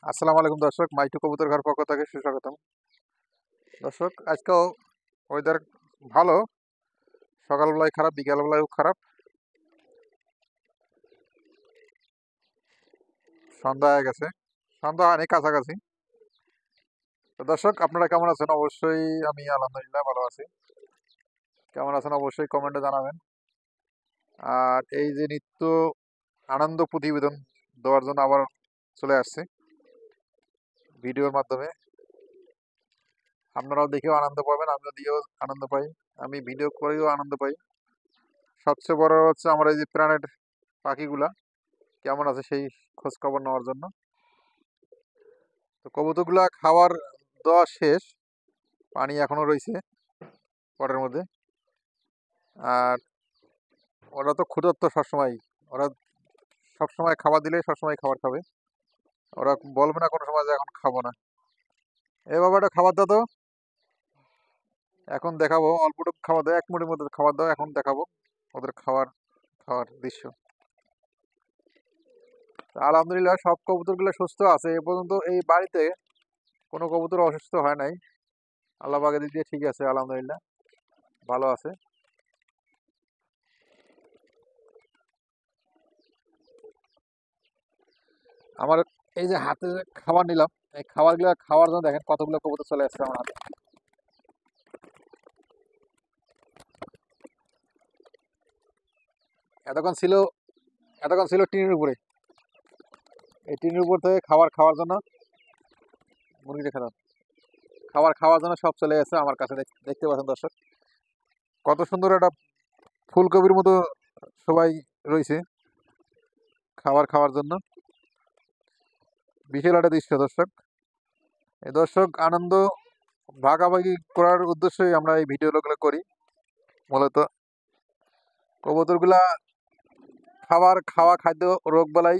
আসসালামু আলাইকুম দর্শক, মাইটু কবুতর ঘর পক্ষ থেকে সুস্বাগতম। দর্শক, আজকেও ওয়েদার ভালো। সকালবেলায় খারাপ, বিকালবেলায়ও খারাপ, সন্ধ্যা হয়ে গেছে। সন্ধ্যা হয়নি, কাছাকাছি। তো দর্শক, আপনারা কেমন আছেন? অবশ্যই আমি আলহামদুলিল্লাহ ভালো আছি। কেমন আছেন অবশ্যই কমেন্টে জানাবেন। আর এই যে নিত্য আনন্দ প্রতিবেদন দেওয়ার জন্য আবার চলে আসছে ভিডিওর মাধ্যমে। আপনারাও দেখেও আনন্দ পাবেন, আমিও দিয়েও আনন্দ পাই, আমি ভিডিও করেও আনন্দ পাই। সবচেয়ে বড় হচ্ছে আমার এই যে প্রাণের পাখিগুলা কেমন আছে সেই খোঁজ খবর নেওয়ার জন্য। তো কবুতরগুলা খাওয়ার দেওয়া শেষ, পানি এখনো রয়েছে পটের মধ্যে। আর ওরা তো ক্ষুধার্ত সবসময়, ওরা সবসময় খাবার দিলে সবসময় খাবার খাবে। ওরা বলবে না কোনো সময় যে এখন খাবো না। এ বাবা, একটা খাবার দাও তো। এখন দেখাবো, অল্পটুকু খাবার দাও, 1 মিনিটের মধ্যে খাবার দাও, এখন দেখাবো ওদের খাওয়ার খাওয়ার দৃশ্য। আলহামদুলিল্লাহ সব কবুতরগুলো সুস্থ আছে এ পর্যন্ত, এই বাড়িতে কোনো কবুতর অসুস্থ হয় নাই। আল্লাহ পাকের দিক দিয়ে ঠিক আছে, আলহামদুলিল্লাহ ভালো আছে। আমার এই যে হাতে যে খাবার নিলাম, এই খাবারগুলো খাওয়ার জন্য দেখেন কতগুলো কবুতর চলে আসছে আমার হাতে। এতক্ষণ ছিল এতক্ষণ ছিল টিনের উপরে। এই টিনের উপর থেকে খাবার খাওয়ার জন্য, মুরগিটা খেলাম, খাবার খাওয়ার জন্য সব চলে এসেছে আমার কাছে। দেখতে পাচ্ছেন দর্শক, কত সুন্দর একটা ফুলকপির মতো সবাই রয়েছে খাবার খাওয়ার জন্য। বিশাল একটা দৃশ্য দর্শক। এই দর্শক আনন্দ ভাগাভাগি করার উদ্দেশ্যেই আমরা এই ভিডিওগুলো করি মূলত। কবুতরগুলা খাওয়া খাদ্য, রোগ বালাই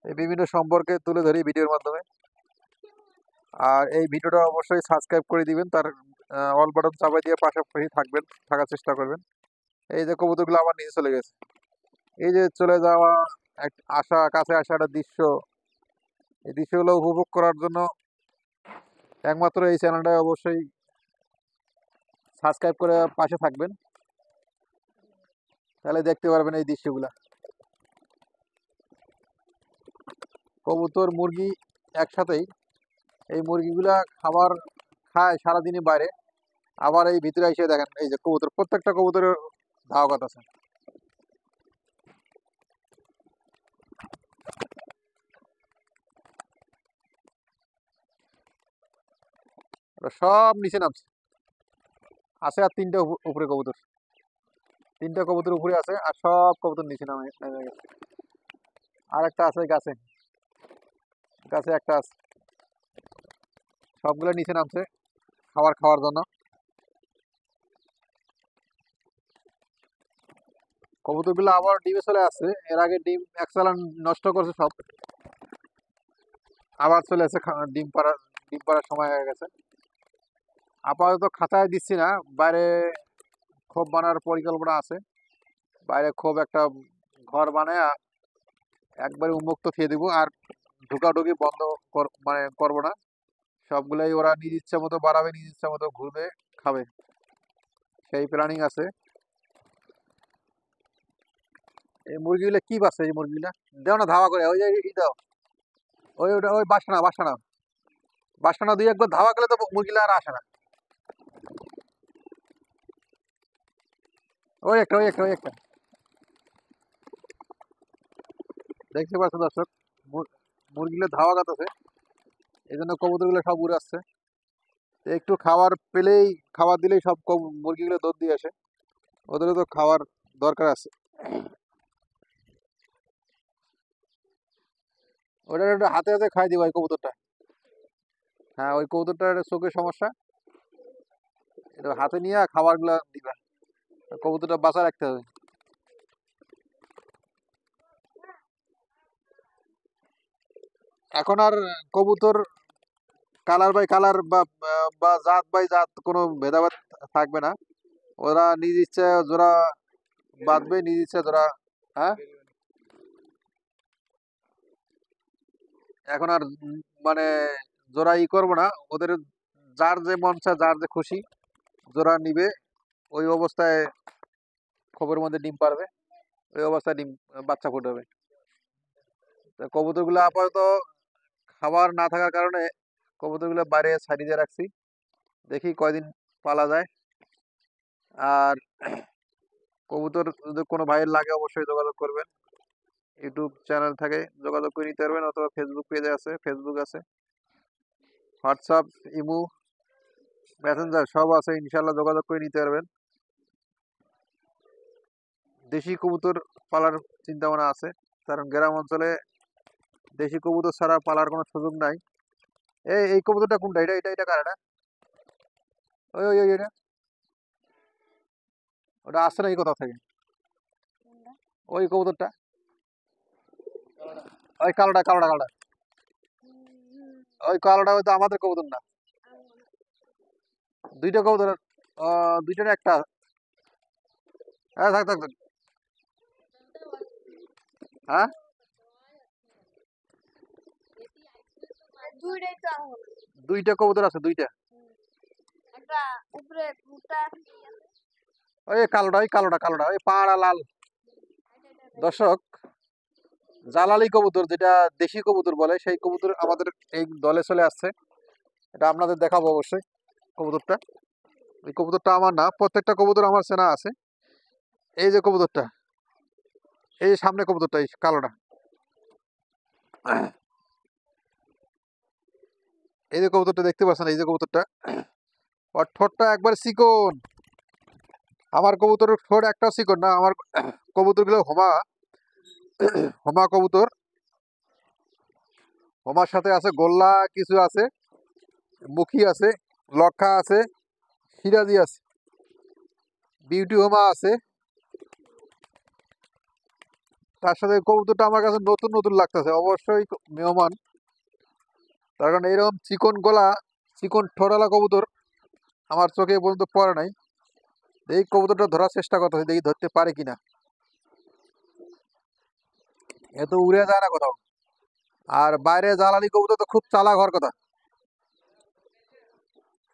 এই বিভিন্ন সম্পর্কে তুলে ধরি ভিডিওর মাধ্যমে। আর এই ভিডিওটা অবশ্যই সাবস্ক্রাইব করে দিবেন, তার অল বাটন চাপাই দিয়ে পাশাপাশি থাকার চেষ্টা করবেন। এই যে কবুতরগুলো আবার নিচে চলে গেছে, এই যে চলে যাওয়া, কাছে আসা একটা দৃশ্য। এই দৃশ্যগুলো উপভোগ করার জন্য একমাত্র এই চ্যানেলটা অবশ্যই সাবস্ক্রাইব করে পাশে থাকবেন, তাহলে দেখতে পারবেন এই দৃশ্যগুলা। কবুতর মুরগি একসাথেই, এই মুরগিগুলা খাবার খায় সারাদিনই বাইরে, আবার এই ভিতরে এসে দেখেন এই যে কবুতর, প্রত্যেকটা কবুতরের ধাওয়াত আছে। ওরা সব নিচে নামছে, আছে আর তিনটা উপরে কবুতর, তিনটা কবুতর উপরে আছে আর সব কবুতর নিচে নেমে গেছে। আর একটা আছে গাছে, গাছে একটা আছে, সবগুলো নিচে নামছে খাবার খাওয়ার জন্য। কবুতরগুলো আবার ডিমে চলে আসছে, এর আগে ডিম এক চালান নষ্ট করছে সব, আবার চলে আসছে ডিম পাড়ার সময় হয়ে গেছে। আপাতত খাঁচায় দিচ্ছি না, বাইরে খোপ বানানোর পরিকল্পনা আছে। বাইরে খোপ একটা ঘর বানায় একবারে উন্মুক্ত খেয়ে দিব, আর ঢুকাঢুকি বন্ধ মানে করবো না। সবগুলাই ওরা নিজ ইচ্ছা মতো বাড়াবে, নিজ ইচ্ছা মতো ঘুরবে, খাবে, সেই প্ল্যানিং আছে। এই মুরগিগুলা কি বাচ্চা, এই মুরগিগুলা দেও না ধাওয়া করে, ওই যে দাও, ওই বাসনা দুই একবার ধাওয়া গেলে তো মুরগিলা আর আসে না। ওই একটা দেখতে পাচ্ছেন দর্শক, মুরগিগুলো ধাওয়া গাতেছে, এই জন্য কবুতরগুলো সব উড়ে আসছে। একটু খাবার পেলেই, খাবার দিলেই সব মুরগিগুলো দৌড় দিয়ে আসে, ওদেরও তো খাবার দরকার আছে। ওটা একটু হাতে হাতে খাই দিবা ওই কবুতরটা। হ্যাঁ, ওই কবুতরটার চোখের সমস্যা, এটা হাতে নিয়ে খাবারগুলো দিবা, কবুতরটা বাঁচা রাখতে হবে। এখন আর কবুতর কালার বাই কালার বা জাত বাই জাত কোনো ভেদাভেদ থাকবে না। ওরা নিজ ইচ্ছা জোড়া বাঁধবে, নিজ ইচ্ছা জোড়া। হ্যাঁ, এখন আর মানে জোড়া ই করবো না, ওদের যার যে মন চায় যার যে খুশি জোড়া নিবে, ওই অবস্থায় খোপের মধ্যে ডিম পারবে, ওই অবস্থায় ডিম বাচ্চা ফুটাবে। কবুতরগুলো আপাতত খাবার না থাকার কারণে কবুতরগুলো বাইরে ছাড়ি দিয়ে রাখছি, দেখি কয়দিন পালা যায়। আর কবুতর যদি কোনো ভাইয়ের লাগে অবশ্যই যোগাযোগ করবেন, ইউটিউব চ্যানেল থেকে যোগাযোগ করে নিতে পারবেন, অথবা ফেসবুক পেজে আছে, ফেসবুক আছে, হোয়াটসঅ্যাপ, ইমো, মেসেঞ্জার সব আছে, ইনশাল্লাহ যোগাযোগ করে নিতে পারবেন। দেশি কবুতর পালার চিন্তা ভাবনা আছে, কারণ গ্রাম অঞ্চলে দেশি কবুতর ছাড়া পালার কোনো সুযোগ নাই। এই কবুতরটা কোনটা? এটা এটা এটা কার? এটা ওই ওই ওই এটা, ওটা আসছে না এই কোথাও থেকে? ওই কবুতরটা, ওই কালোটা কালোটা কালোটা, ওই কালোটা হয়তো আমাদের কবুতর না। দুইটা কবুতর, দুইটার একটা। হ্যাঁ থাক থাক থাক। হ্যাঁ দুইটা কবুতর আছে, দুইটা। ওই কালোটা, ওই কালোটা কালোটা, ওই পাড়া লাল। দর্শক, জালালি কবুতর যেটা দেশি কবুতর বলে, সেই কবুতর আমাদের এই দলে চলে আসছে, এটা আপনাদের দেখাবো অবশ্যই। কবুতরটা, এই কবুতরটা আমার না, প্রত্যেকটা কবুতর আমার চেনা আছে। এই যে কবুতরটা, এই যে সামনে কবুতরটা, এই কালোটা, এই যে কবুতরটা দেখতে পাচ্ছেন, এই যে কবুতরটা, ওর ঠোঁটটা একবার চিকন। আমার কবুতরের ঠোঁট একটাও চিকন না। আমার কবুতরগুলো হোমা, হোমা কবুতর। হোমার সাথে আছে গোল্লা কিছু আছে, মুখী আছে, লক্ষা আছে, সিরাজি আছে, বিউটি হোমা আছে। তার সাথে কবুতরটা আমার কাছে নতুন নতুন লাগতেছে, অবশ্যই মেহমান। তার কারণ এইরকম চিকন গলা, চিকন ঠোঁটালা কবুতর আমার চোখে এ পর্যন্ত পড়ে নাই। এই কবুতরটা ধরার চেষ্টা করতেছে, দেখি ধরতে পারে কিনা। এ তো উড়ে যায় না কোথাও। আর বাইরে জ্বালানি কবুতর তো খুব চালাক হওয়ার কথা,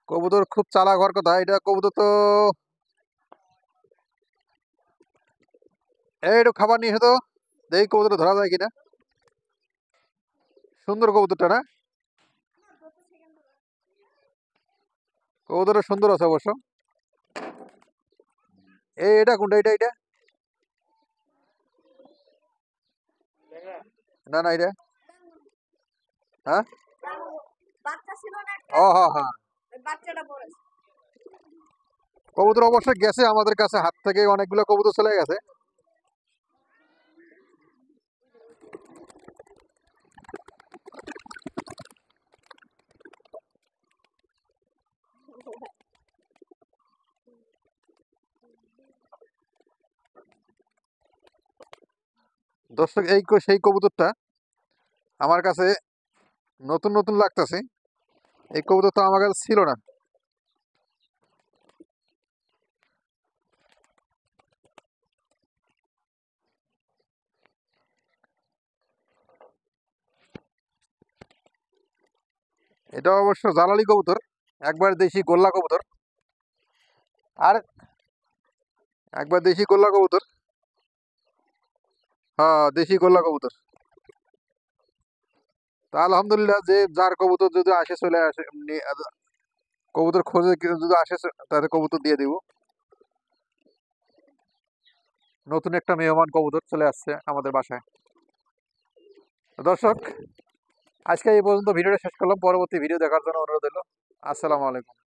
কবুতর খুব চালাক হওয়ার কথা। এটা কবুতর তো এই একটু খাবার নিয়ে এসে তো, দেখি কবুতরটা ধরা যায় কিনা। সুন্দর কবুতরটা না, কবুতরটা সুন্দর আছে অবশ্য। এটা কোনটা? এটা এটা না না, এটা হ্যাঁ, ও হ্যাঁ হ্যাঁ। কবুতর অবশ্য গেছে আমাদের কাছে, হাত থেকে অনেকগুলো কবুতর চলে গেছে। দর্শক, সেই কবুতরটা আমার কাছে নতুন নতুন লাগতেছে, এই কবুতরটা আমার কাছে ছিল না। এটা অবশ্য জালালি কবুতর, একবার দেশি গোল্লা কবুতর। আর একবার দেশি গোল্লা কবুতর, হ্যাঁ দেশি গোল্লা কবুতর। তা আলহামদুলিল্লাহ, যে যার কবুতর যদি আসে চলে আসে, কবুতর খোঁজে কেউ যদি আসে, তাদের কবুতর দিয়ে দিব। নতুন একটা মেহমান কবুতর চলে আসছে আমাদের বাসায়। দর্শক, আজকে এই পর্যন্ত ভিডিওটা শেষ করলাম, পরবর্তী ভিডিও দেখার জন্য অনুরোধ হলো। আসসালামু আলাইকুম।